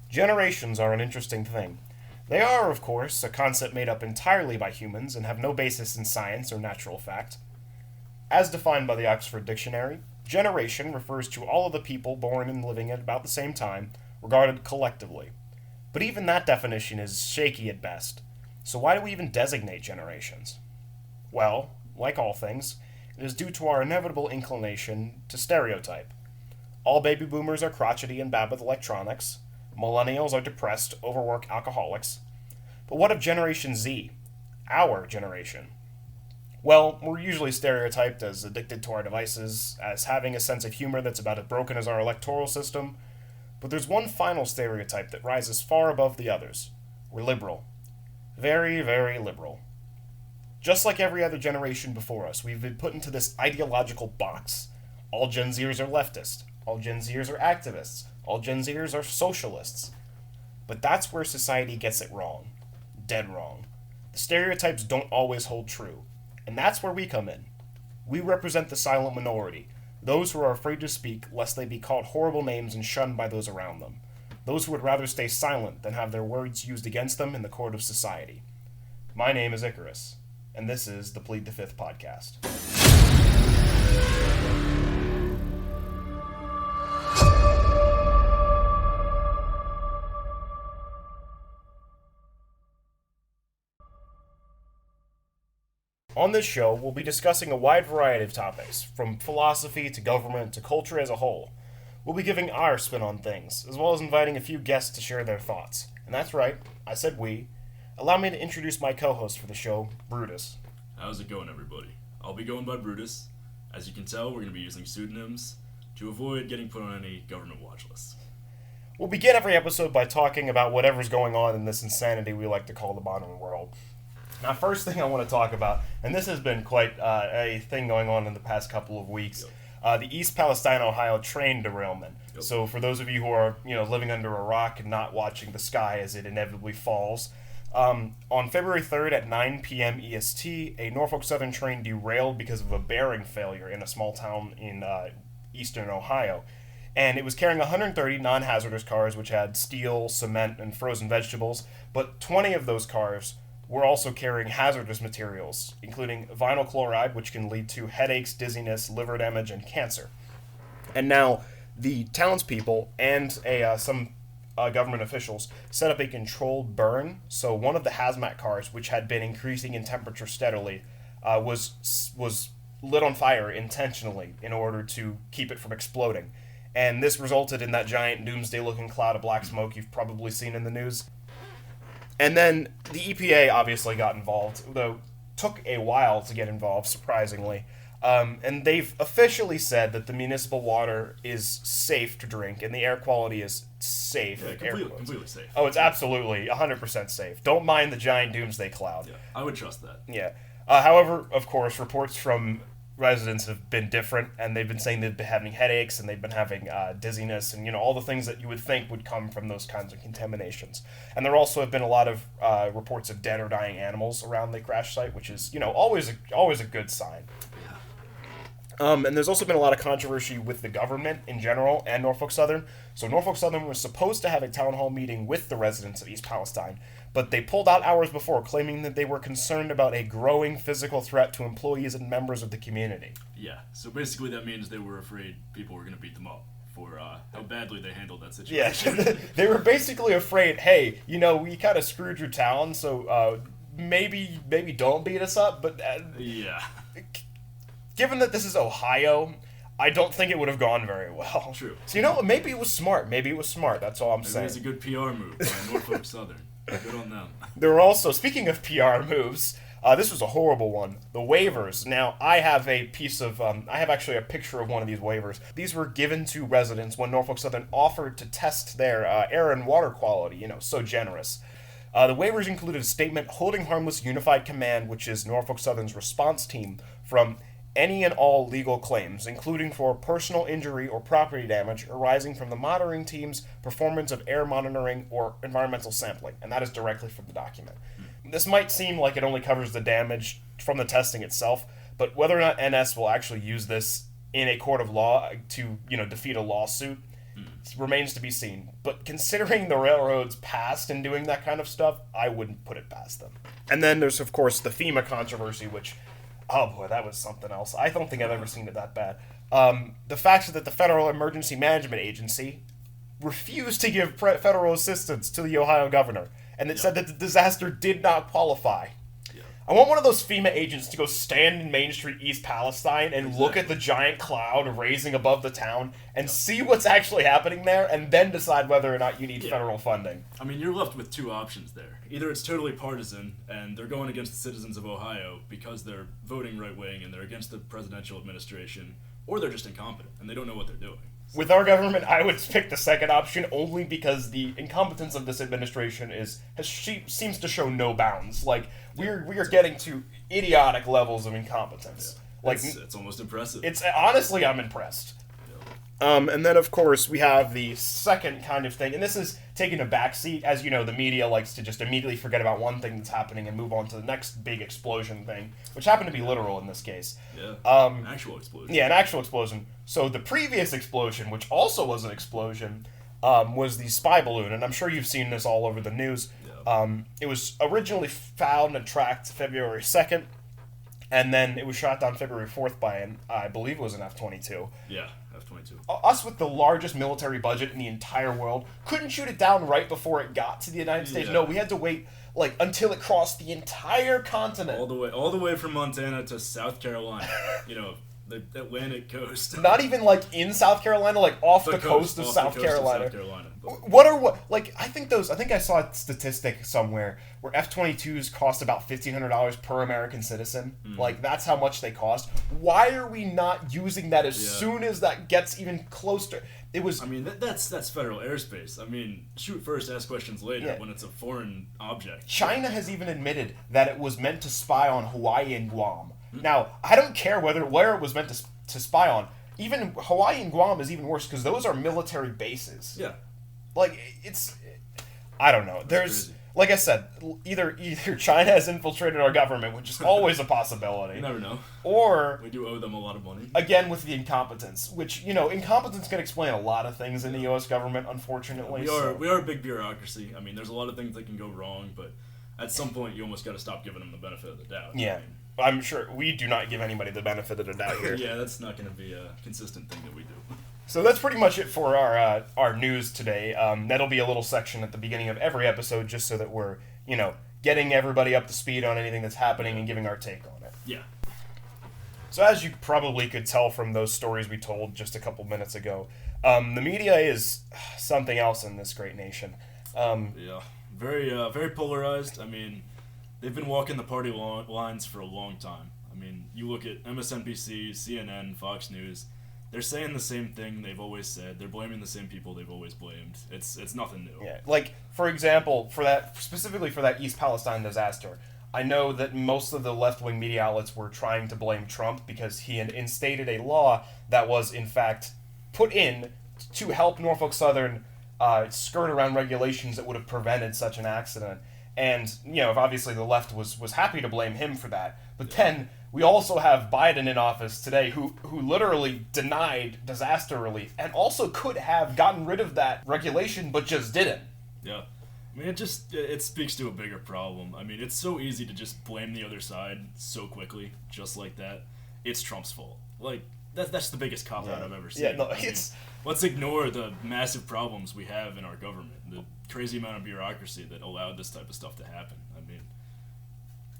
Generations are an interesting thing. They are, of course, a concept made up entirely by humans and have no basis in science or natural fact. As defined by the Oxford Dictionary, generation refers to all of the people born and living at about the same time, regarded collectively. But even that definition is shaky at best. So why do we even designate generations? Well, like all things, it is due to our inevitable inclination to stereotype. All baby boomers are crotchety and bad with electronics. Millennials are depressed, overworked alcoholics. But what of Generation Z? Our generation. Well, we're usually stereotyped as addicted to our devices, as having a sense of humor that's about as broken as our electoral system. But there's one final stereotype that rises far above the others. We're liberal. Very, very liberal. Just like every other generation before us, we've been put into this ideological box. All Gen Zers are leftist. All Gen Zers are activists. All Gen Zers are socialists. But that's where society gets it wrong. Dead wrong. The stereotypes don't always hold true. And that's where we come in. We represent the silent minority, those who are afraid to speak lest they be called horrible names and shunned by those around them. Those who would rather stay silent than have their words used against them in the court of society. My name is Icarus, and this is the Plead the Fifth podcast. On this show, we'll be discussing a wide variety of topics, from philosophy to government to culture as a whole. We'll be giving our spin on things, as well as inviting a few guests to share their thoughts. And that's right, I said we. Allow me to introduce my co-host for the show, Brutus. How's it going, everybody? I'll be going by Brutus. As you can tell, we're going to be using pseudonyms to avoid getting put on any government watch lists. We'll begin every episode by talking about whatever's going on in this insanity we like to call the modern world. Now, first thing I want to talk about, and this has been quite a thing going on in the past couple of weeks, the East Palestine, Ohio train derailment. Yep. So for those of you who are living under a rock and not watching the sky as it inevitably falls, on February 3rd at 9 p.m. EST, a Norfolk Southern train derailed because of a bearing failure in a small town in eastern Ohio. And it was carrying 130 non-hazardous cars, which had steel, cement, and frozen vegetables, but 20 of those cars were also carrying hazardous materials, including vinyl chloride, which can lead to headaches, dizziness, liver damage, and cancer. And now, the townspeople and some government officials set up a controlled burn. So one of the hazmat cars, which had been increasing in temperature steadily, was lit on fire intentionally in order to keep it from exploding. And this resulted in that giant doomsday-looking cloud of black smoke you've probably seen in the news. And then the EPA obviously got involved, though it took a while to get involved, surprisingly. And they've officially said that the municipal water is safe to drink and the air quality is safe. Yeah, completely safe. Oh, it's absolutely 100% safe. Don't mind the giant doomsday cloud. Yeah, I would trust that. Yeah. However, of course, reports from residents have been different, and they've been saying they've been having headaches and they've been having dizziness and all the things that you would think would come from those kinds of contaminations. And there also have been a lot of reports of dead or dying animals around the crash site, which is always a good sign. And there's also been a lot of controversy with the government in general and Norfolk Southern. So Norfolk Southern was supposed to have a town hall meeting with the residents of East Palestine, but they pulled out hours before, claiming that they were concerned about a growing physical threat to employees and members of the community. Yeah, so basically that means they were afraid people were going to beat them up for how badly they handled that situation. Yeah, they were basically afraid, hey, we kind of screwed your town, so maybe don't beat us up, but... yeah. Given that this is Ohio, I don't think it would have gone very well. True. So maybe it was smart. That's all I'm saying. It was a good PR move by Norfolk Southern. Good on them. There were also, speaking of PR moves, this was a horrible one. The waivers. Now, I have a piece of, I have actually a picture of one of these waivers. These were given to residents when Norfolk Southern offered to test their air and water quality, so generous. The waivers included a statement holding harmless unified command, which is Norfolk Southern's response team, from any and all legal claims, including for personal injury or property damage arising from the monitoring team's performance of air monitoring or environmental sampling, and that is directly from the document. This might seem like it only covers the damage from the testing itself, but whether or not NS will actually use this in a court of law to, defeat a lawsuit remains to be seen. But considering the railroad's past in doing that kind of stuff, I wouldn't put it past them. And then there's, of course, the FEMA controversy, which, oh boy, that was something else. I don't think I've ever seen it that bad. The fact that the Federal Emergency Management Agency refused to give federal assistance to the Ohio governor, and it said that the disaster did not qualify. I want one of those FEMA agents to go stand in Main Street, East Palestine, and look at the giant cloud raising above the town and see what's actually happening there, and then decide whether or not you need federal funding. I mean, you're left with two options there. Either it's totally partisan, and they're going against the citizens of Ohio because they're voting right-wing and they're against the presidential administration, or they're just incompetent, and they don't know what they're doing. With our government, I would pick the second option only because the incompetence of this administration seems to show no bounds. Like we are getting to idiotic levels of incompetence. Yeah. Like it's almost impressive. It's honestly, I'm impressed. And then, of course, we have the second kind of thing, and this is taking a backseat. As you know, the media likes to just immediately forget about one thing that's happening and move on to the next big explosion thing, which happened to be literal in this case. Yeah, an actual explosion. Yeah, an actual explosion. So the previous explosion, which also was an explosion, was the spy balloon, and I'm sure you've seen this all over the news. Yeah. It was originally found and tracked February 2nd, and then it was shot down February 4th by I believe it was an F-22. Yeah. F-22. Us with the largest military budget in the entire world couldn't shoot it down right before it got to the United States. No, we had to wait until it crossed the entire continent. All the way from Montana to South Carolina. The Atlantic coast. Not even in South Carolina, off the coast of South Carolina. I think I saw a statistic somewhere where F-22s cost about $1,500 per American citizen. That's how much they cost. Why are we not using that as soon as that gets even closer? It was. I mean, that's federal airspace. I mean, shoot first, ask questions later when it's a foreign object. China has even admitted that it was meant to spy on Hawaii and Guam. Now, I don't care where it was meant to spy on. Even Hawaii and Guam is even worse because those are military bases. Yeah. I don't know. There's, like I said, either China has infiltrated our government, which is always a possibility. You never know. Or we do owe them a lot of money. Again, with the incompetence, which, incompetence can explain a lot of things in the U.S. government, unfortunately. We are a big bureaucracy. I mean, there's a lot of things that can go wrong, but at some point you almost got to stop giving them the benefit of the doubt. Yeah. I'm sure we do not give anybody the benefit of the doubt here. Yeah, that's not going to be a consistent thing that we do. So that's pretty much it for our news today. That'll be a little section at the beginning of every episode just so that we're, getting everybody up to speed on anything that's happening and giving our take on it. Yeah. So as you probably could tell from those stories we told just a couple minutes ago, the media is something else in this great nation. Yeah. Very, very polarized. I mean, they've been walking the party lines for a long time. I mean, you look at MSNBC, CNN, Fox News. They're saying the same thing they've always said. They're blaming the same people they've always blamed. It's nothing new. Yeah, for example, specifically for that East Palestine disaster, I know that most of the left-wing media outlets were trying to blame Trump because he had instated a law that was, in fact, put in to help Norfolk Southern skirt around regulations that would have prevented such an accident. And, obviously the left was happy to blame him for that. But then we also have Biden in office today who literally denied disaster relief and also could have gotten rid of that regulation but just didn't. Yeah. I mean, it speaks to a bigger problem. I mean, it's so easy to just blame the other side so quickly, just like that. It's Trump's fault. That's the biggest cop-out I've ever seen. Yeah, no, let's ignore the massive problems we have in our government, the crazy amount of bureaucracy that allowed this type of stuff to happen. I mean,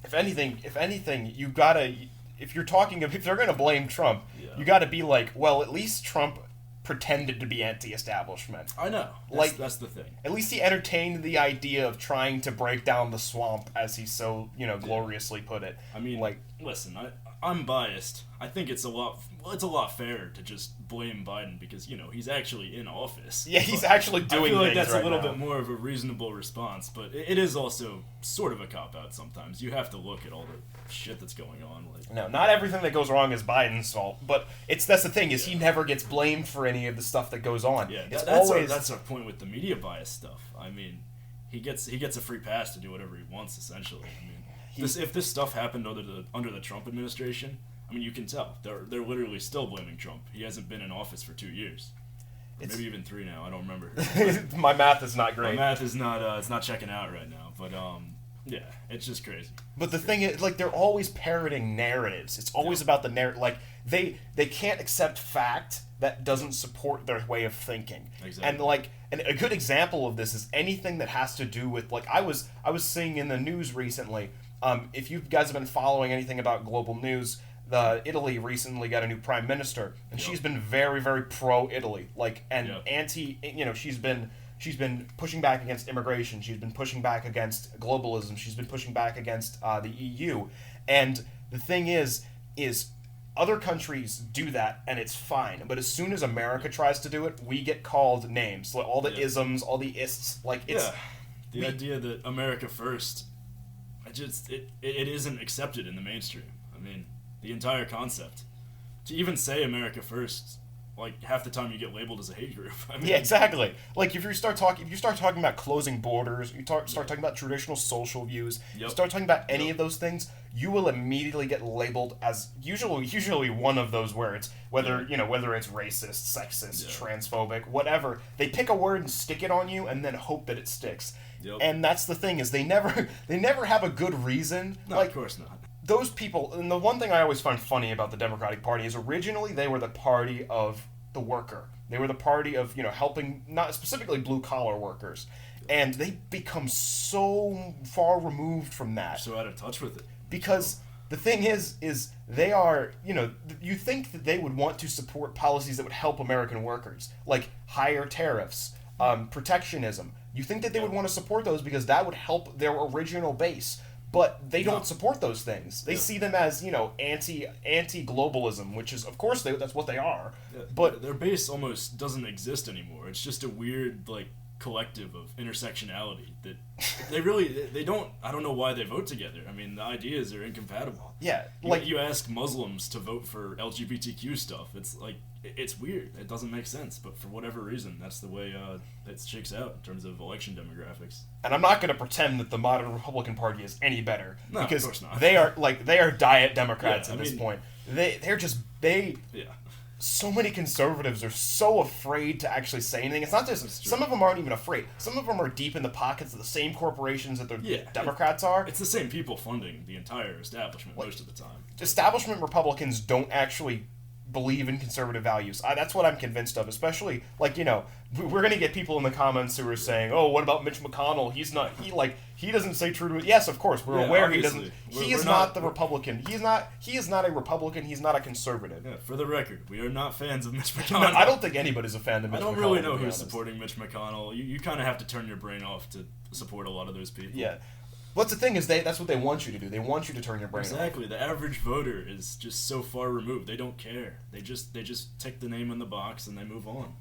if anything, you gotta, if they're gonna blame Trump, you gotta be well, at least Trump pretended to be anti-establishment. I know. That's the thing. At least he entertained the idea of trying to break down the swamp, as he so, gloriously put it. I mean, listen, I'm biased. I think it's a lot fairer to just blame Biden because, he's actually in office. Yeah, he's actually doing things. I feel like that's right a little now. bit more of a reasonable response, but it is also sort of a cop-out sometimes. You have to look at all the shit that's going on. No, not everything that goes wrong is Biden's fault, but that's the thing, is he never gets blamed for any of the stuff that goes on. Yeah, that's our point with the media bias stuff. I mean, he gets a free pass to do whatever he wants, essentially. I mean, if this stuff happened under the Trump administration, I mean, you can tell they're literally still blaming Trump. He hasn't been in office for 2 years. maybe even 3 now. I don't remember. My math is not My great. math is not it's not checking out right now. But yeah, it's just crazy. But the thing is, like, they're always parroting narratives. It's always about the narrative. Like, they can't accept fact that doesn't support their way of thinking. Exactly. And like, and a good example of this is anything that has to do with, like, I was seeing in the news recently. If you guys have been following anything about global news, Italy recently got a new prime minister, and she's been very, very pro-Italy, like, and anti. You know, she's been pushing back against immigration. She's been pushing back against globalism. She's been pushing back against the EU. And the thing is other countries do that, and it's fine. But as soon as America tries to do it, we get called names. Like, all the isms, all the ists. Like, it's the idea that America first, it isn't accepted in the mainstream. I mean, the entire concept. To even say America first, like, half the time you get labeled as a hate group. I mean, yeah, exactly. Like, if you start talking about closing borders, you start talking about traditional social views, you start talking about any of those things, you will immediately get labeled as usually one of those words. Whether it's racist, sexist, transphobic, whatever. They pick a word and stick it on you, and then hope that it sticks. Yep. And that's the thing, is they never have a good reason. No, like, of course not. Those people, and the one thing I always find funny about the Democratic Party is originally they were the party of the worker. They were the party of, helping, not specifically blue-collar workers. And they become so far removed from that. So out of touch with it. Because the thing is they are, you think that they would want to support policies that would help American workers, like higher tariffs, protectionism. You think that they would want to support those because that would help their original base. But they don't support those things. They see them as, anti-globalism, which is, of course, that's what they are. Yeah, but their base almost doesn't exist anymore. It's just a weird, like, collective of intersectionality that they don't. I don't know why they vote together. I mean, the ideas are incompatible. Yeah, like you ask Muslims to vote for LGBTQ stuff. It's like it's weird. It doesn't make sense. But for whatever reason, that's the way it shakes out in terms of election demographics. And I'm not going to pretend that the modern Republican Party is any better, no, because of course not. they are diet Democrats at this point. They so many conservatives are so afraid to actually say anything. It's not just some of them aren't even afraid. Some of them are deep in the pockets of the same corporations that the Democrats are. It's the same people funding the entire establishment most of the time. Establishment Republicans don't actually believe in conservative values. That's what I'm convinced of, especially, like, we're going to get people in the comments who are saying, oh, what about Mitch McConnell? He doesn't say true to it. Yes, of course, we're aware he doesn't. He is not the Republican. He is not a Republican. He's not a conservative. Yeah, for the record, we are not fans of Mitch McConnell. No, I don't think anybody's a fan of Mitch McConnell. I don't really know who's supporting Mitch McConnell. You kind of have to turn your brain off to support a lot of those people. Yeah. What's the thing is that's what they want you to do. They want you to turn your brain off. Exactly. The average voter is just so far removed. They don't care. They just tick the name in the box and they move on.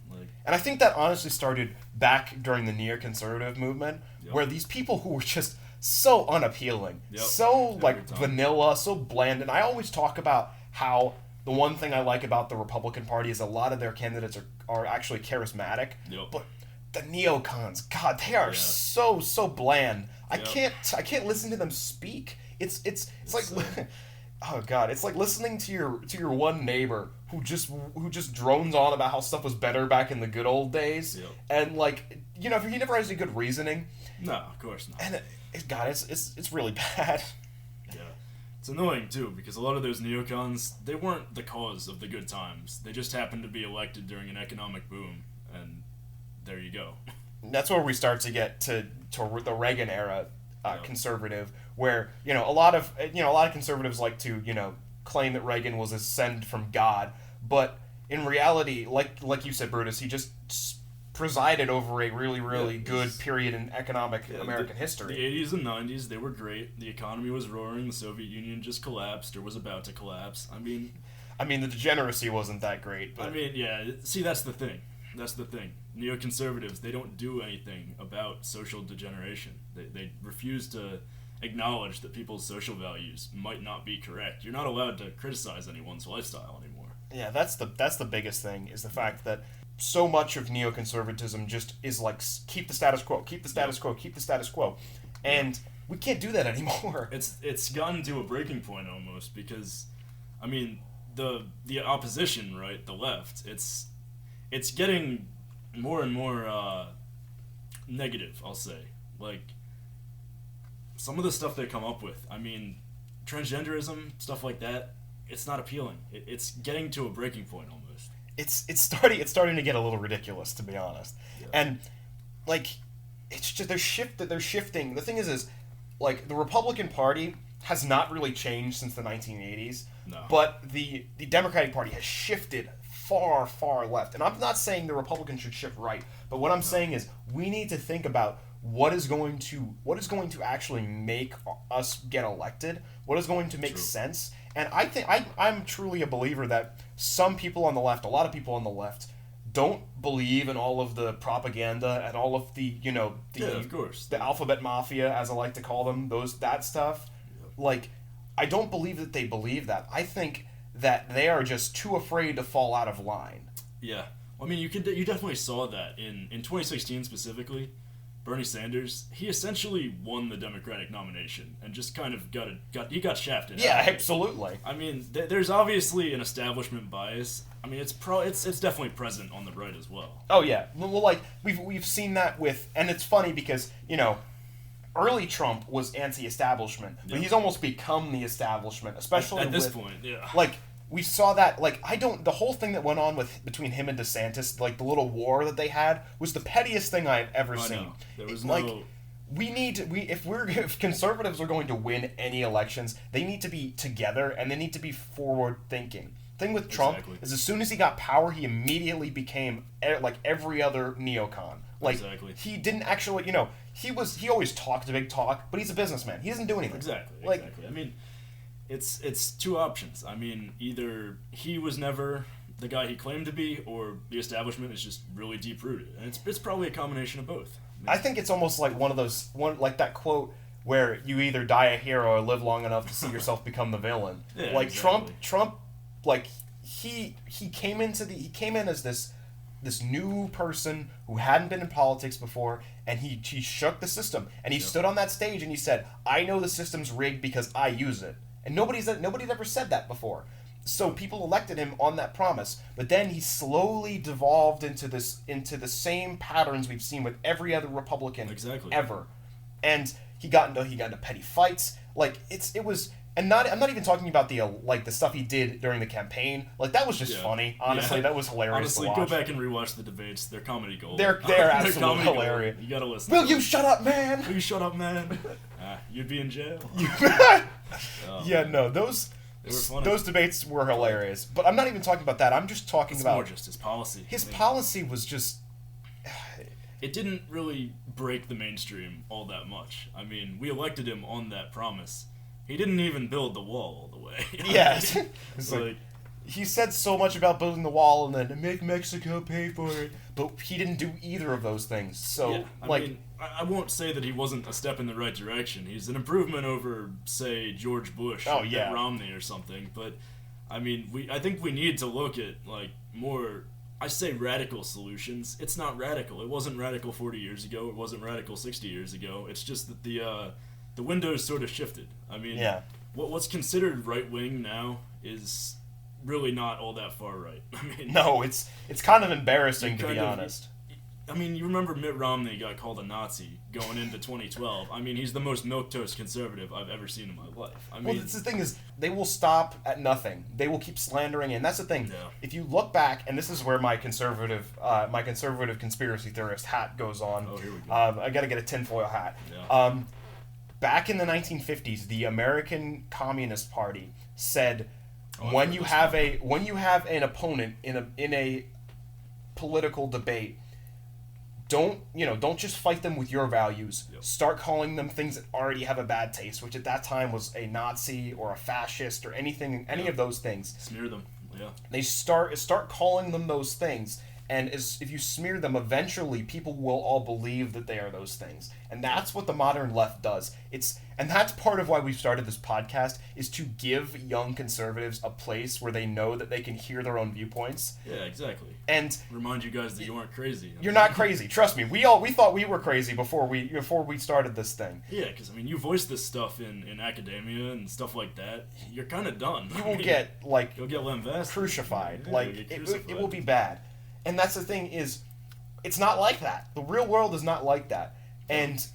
And I think that honestly started back during the neoconservative movement, where these people who were just so unappealing, so vanilla, so bland. And I always talk about how the one thing I like about the Republican Party is a lot of their candidates are actually charismatic. But the neocons, God, they are so bland. I can't listen to them speak. It's like oh God, it's like listening to your one neighbor who just drones on about how stuff was better back in the good old days. And like, he never has any good reasoning. No, of course not. And it's really bad. Yeah. It's annoying too, because a lot of those neocons, they weren't the cause of the good times. They just happened to be elected during an economic boom, and there you go. That's where we start to get to the Reagan era conservative, where a lot of conservatives like to claim that Reagan was a send from God, but in reality, like you said, Brutus, he just presided over a really good period in economic American history. The 80s and 90s, they were great. The economy was roaring. The Soviet Union just collapsed or was about to collapse. I mean, the degeneracy wasn't that great. But see, that's the thing. Neoconservatives, they don't do anything about social degeneration. They refuse to acknowledge that people's social values might not be correct. You're not allowed to criticize anyone's lifestyle anymore. Yeah, that's the biggest thing, is the fact that so much of neoconservatism just is like, keep the status quo, keep the status quo, keep the status quo. And we can't do that anymore. It's gotten to a breaking point almost, because the opposition, right, the left, it's getting more and more negative, I'll say. Like, some of the stuff they come up with, I mean, transgenderism, stuff like that, it's not appealing. It's getting to a breaking point almost. It's starting to get a little ridiculous, to be honest. Yeah. And like, it's just they're shifting. The thing is like, the Republican Party has not really changed since the 1980s. No. But the Democratic Party has shifted far, far left. And I'm not saying the Republicans should shift right, but what I'm saying is we need to think about what is going to actually make us get elected, what is going to make sense. And I think I'm truly a believer that some people on the left, a lot of people on the left, don't believe in all of the propaganda and all of the, of course, the alphabet mafia, as I like to call them, that stuff. Yep. Like, I don't believe that they believe that. I think that they are just too afraid to fall out of line. Yeah. I mean, you definitely saw that in 2016 specifically. Bernie Sanders, he essentially won the Democratic nomination and just kind of got shafted. Yeah, absolutely. I mean, there's obviously an establishment bias. I mean, it's definitely present on the right as well. Oh yeah, well, like we've seen that with, and it's funny because early Trump was anti-establishment, but he's almost become the establishment, especially at this point. Yeah, like. We saw that, like, the whole thing that went on between him and DeSantis, like, the little war that they had, was the pettiest thing I've ever seen. There was like, if conservatives are going to win any elections, they need to be together, and they need to be forward-thinking. Thing with Trump is as soon as he got power, he immediately became, like, every other neocon. Like, he didn't actually, he always talked a big talk, but he's a businessman. He doesn't do anything. Exactly. Like, I mean, it's two options. I mean, either he was never the guy he claimed to be, or the establishment is just really deep rooted, and it's probably a combination of both. I think it's almost like like that quote where you either die a hero or live long enough to see yourself become the villain. Yeah, like exactly. Trump, like he came in as this new person who hadn't been in politics before, and he shook the system, and he stood on that stage and he said, "I know the system's rigged because I use it." And nobody's ever said that before. So people elected him on that promise. But then he slowly devolved into the same patterns we've seen with every other Republican ever. And he got into petty fights. Like I'm not even talking about the stuff he did during the campaign. Like, that was just funny. Honestly, that was hilarious. Honestly, go back and rewatch the debates. They're comedy gold. They're absolutely hilarious. You gotta listen. Will you shut up, man? Will you shut up, man? You'd be in jail. Yeah, no, those debates were hilarious. But I'm not even talking about that. I'm just talking about more just his policy. His policy was just. It didn't really break the mainstream all that much. I mean, we elected him on that promise. He didn't even build the wall all the way. Yes. It's like, he said so much about building the wall and then make Mexico pay for it, but he didn't do either of those things. So, I mean, I won't say that he wasn't a step in the right direction. He's an improvement over, say, George Bush or Mitt Romney or something. But, I mean, I think we need to look at, like, more, I say radical solutions. It's not radical. It wasn't radical 40 years ago. It wasn't radical 60 years ago. It's just that the window's sort of shifted. I mean, what's considered right-wing now is really not all that far right. I mean, no, it's kind of embarrassing, to be honest. I mean, you remember Mitt Romney got called a Nazi going into 2012. I mean, he's the most milquetoast conservative I've ever seen in my life. I mean, the thing is, they will stop at nothing. They will keep slandering, and that's the thing. Yeah. If you look back, and this is where my conservative conspiracy theorist hat goes on. Oh, here we go. I got to get a tinfoil hat. Yeah. Back in the 1950s, the American Communist Party said, when you have an opponent in a political debate, don't just fight them with your values. Yep. Start calling them things that already have a bad taste, which at that time was a Nazi or a fascist or any of those things. Smear them. Yeah. They start calling them those things, and if you smear them, eventually people will all believe that they are those things. And that's what the modern left does. And that's part of why we've started this podcast, is to give young conservatives a place where they know that they can hear their own viewpoints. Yeah, exactly. And remind you guys that you aren't crazy. You're not crazy. Trust me. We thought we were crazy before we started this thing. Yeah, because, I mean, you voice this stuff in academia and stuff like that, you're kind of done. You'll get lambasted. Crucified. Yeah, like, it will be bad. And that's the thing is, it's not like that. The real world is not like that. And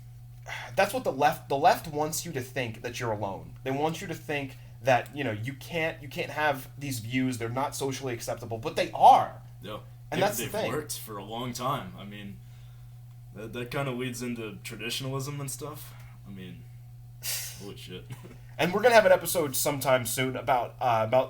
that's what the left wants you to think, that you're alone. They want you to think that, you can't have these views, they're not socially acceptable, but they are. Yeah. And that's the thing. They've worked for a long time. I mean, that kind of leads into traditionalism and stuff. I mean, holy shit. And we're gonna have an episode sometime soon about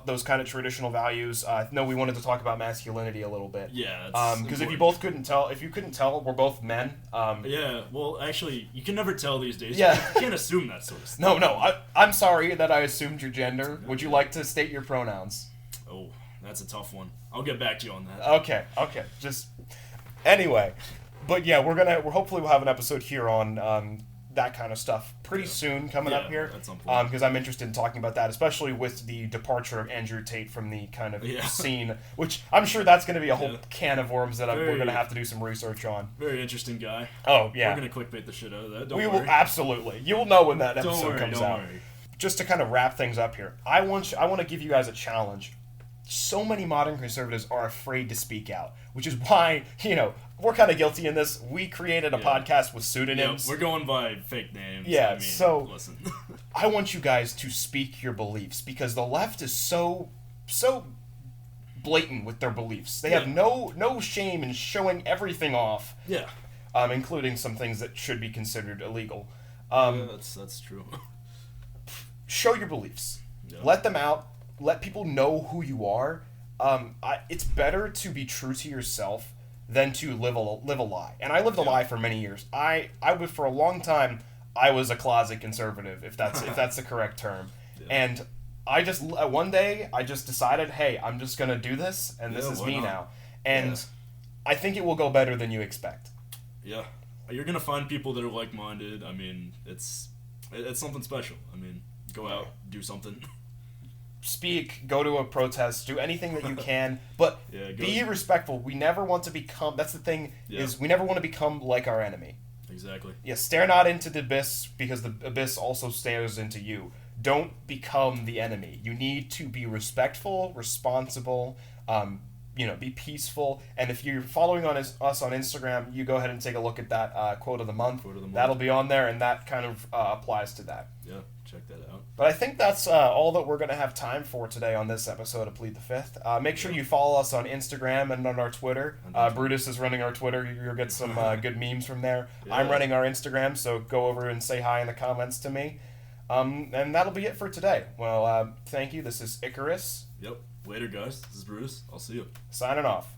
those kind of traditional values. No, we wanted to talk about masculinity a little bit. Yeah, because if you couldn't tell, we're both men. Yeah, well, actually, you can never tell these days. Yeah. You can't assume that sort of stuff. No, I'm sorry that I assumed your gender. Would you like to state your pronouns? Oh, that's a tough one. I'll get back to you on that. Okay. Just anyway, but yeah, hopefully we'll have an episode here on that kind of stuff pretty soon coming up here. At some point. Because I'm interested in talking about that, especially with the departure of Andrew Tate from the kind of scene, which I'm sure that's going to be a whole can of worms that we're going to have to do some research on. Very interesting guy. Oh, yeah. We're going to clickbait the shit out of that. We will, absolutely. You'll know when that episode comes out. Don't worry. Just to kind of wrap things up here, I want to give you guys a challenge. So many modern conservatives are afraid to speak out, which is why, we're kind of guilty in this. We created a podcast with pseudonyms. Yeah, we're going by fake names. Yeah, I mean, so listen. I want you guys to speak your beliefs, because the left is so blatant with their beliefs. They have no shame in showing everything off. Yeah. Including some things that should be considered illegal. That's true. Show your beliefs. Yeah. Let them out. Let people know who you are. It's better to be true to yourself than to live a lie. And I lived a lie for many years. I would, for a long time, I was a closet conservative, if that's the correct term. Yeah. And I just one day I just decided, hey, I'm just gonna do this, and this is me now. And I think it will go better than you expect. Yeah, you're gonna find people that are like-minded. I mean, it's something special. I mean, go out, do something. Speak, go to a protest, do anything that you can, but be respectful. We never want to become, that's the thing, is we never want to become like our enemy. Exactly. Yeah, stare not into the abyss, because the abyss also stares into you. Don't become the enemy. You need to be respectful, responsible, be peaceful. And if you're following us on Instagram, you go ahead and take a look at that quote of the month. That'll be on there, and that kind of applies to that. Yeah, check that out. But I think that's all that we're going to have time for today on this episode of Plead the Fifth. Make sure you follow us on Instagram and on our Twitter. Brutus is running our Twitter. You'll get some good memes from there. Yeah. I'm running our Instagram, so go over and say hi in the comments to me. And that'll be it for today. Well, thank you. This is Icarus. Yep. Later, guys. This is Brutus. I'll see you. Signing off.